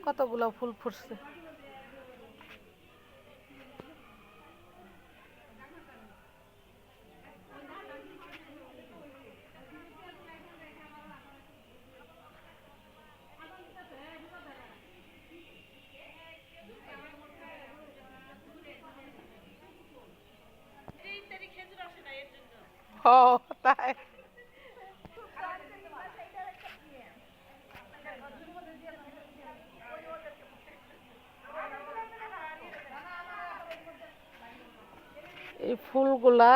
কতগুলো ফুল ফুটছে। ও তাই এই ফুলগুলা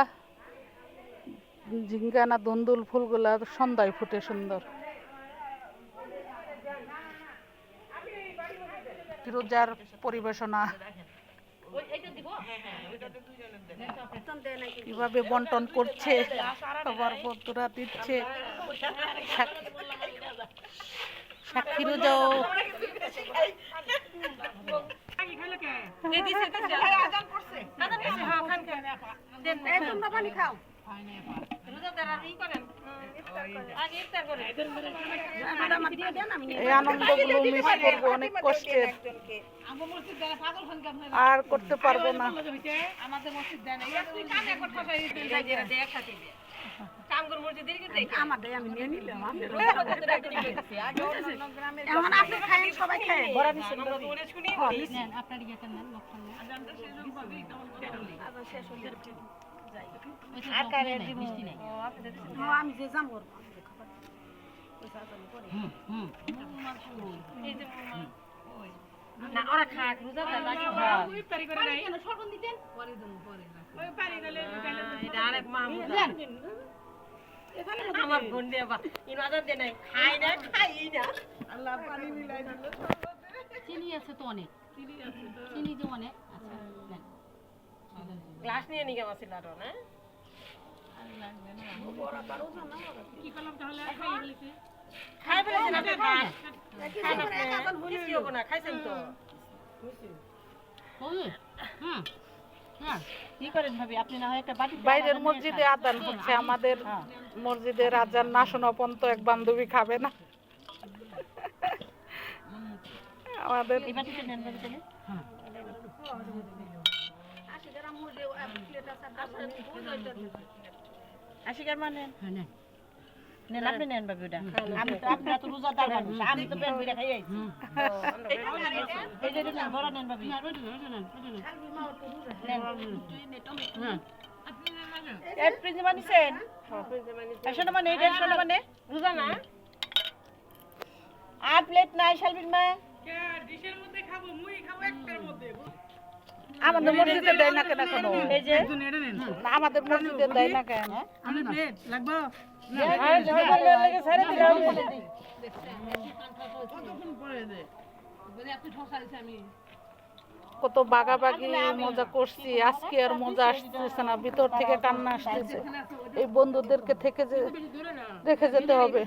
ঝিঙ্গা না ধুন্দুল ফুলগুলা সন্ধ্যায় ফুটে সুন্দর। ফিরোজার পরিবেশনা কিভাবে বন্টন করছে, সবার বন্ধুরা দিচ্ছে। ফিরোজাও এই আনন্দগুলো মিস করবো, অনেক কষ্টের, আর করতে পারবো না। আমি যে যাম না ওরা খাক রোজাদার লাগে ইফতারি করে নাই কেন সরবন দিতেন পরে দেন পরে ওই পারি গেলে এটা আরেক মাহমুদ এখানে আমার বোন দেবা ইনাদার দে নাই খাই না আল্লাহ পানি মিলাই দিল। চিনি আছে তো অনেক, চিনি তো অনেক। আচ্ছা নেন গ্লাস নিয়ে নিয়ে গেছিল আর না লাগবে না বড় বড় জানা কি করলাম তাহলে খাই বলেছে খাই বলেছে না খাই এখন ভুলি হবো না খাইছেন তো কি করেন ভাবি আপনি না হয় একটা বাটি বাইরের মসজিদে আজান হচ্ছে, আমাদের মসজিদের আজান না শোনা পর্যন্ত এক বান্ধবী খাবে না। আমাদের এই বাটিতে নেন ভাবি তাহলে আশিকার মানে নেন নেন আপনি নেন ভাবি ওটা আমি তো আপনারা তো রোজাদার মানুষ, আমি তো পেট ভরে খাই আইছি। এই যে নেন বড় নেন ভাবি এক প্রিন্সি মানিছেন একশো মানে দেড়শো মানে রোজা না আর প্লেট নাই শালবিন মা আমাদের মসজিদে দেয় না কেন এখনো? এই যে না, আমাদের মসজিদে দেয় না কেন? কত বাগাবাগি মজা করছি, আজকে আর মজা আসতেছে না, ভিতর থেকে কান্না আসতেছে। এই বন্ধুদেরকে রেখে যেতে হবে।